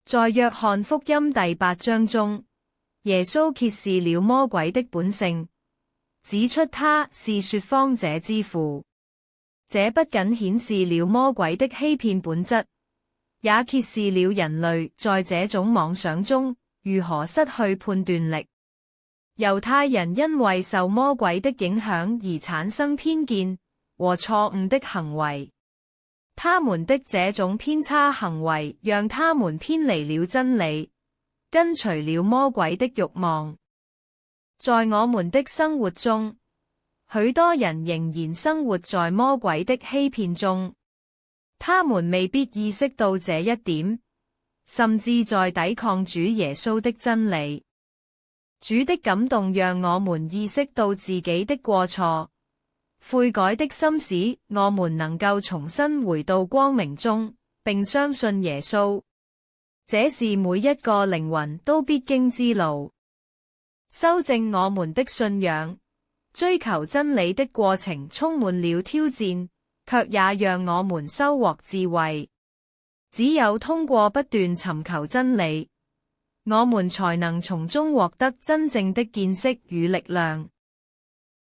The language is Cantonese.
在約翰福音第8章中，耶穌揭示了魔鬼的本性，指出他是說謊者之父。這不僅顯示了魔鬼的欺騙本質，也揭示了人類在這種妄想中如何失去判斷力。猶太人因為受魔鬼的影響而產生偏見和錯誤的行為，他們的這種偏差行為讓他們偏離了真理，跟隨了魔鬼的慾望。在我們的生活中，許多人仍然生活在魔鬼的欺騙中，他們未必意識到這一點，甚至在抵抗主耶穌的真理。主的感動讓我們意識到自己的過錯，悔改的心使我們能夠重新回到光明中，並相信耶穌。這是每一個靈魂都必經之路。修正我們的信仰，追求真理的過程充滿了挑戰，卻也讓我們收穫智慧。只有通過不斷尋求真理，我們才能從中獲得真正的見識與力量。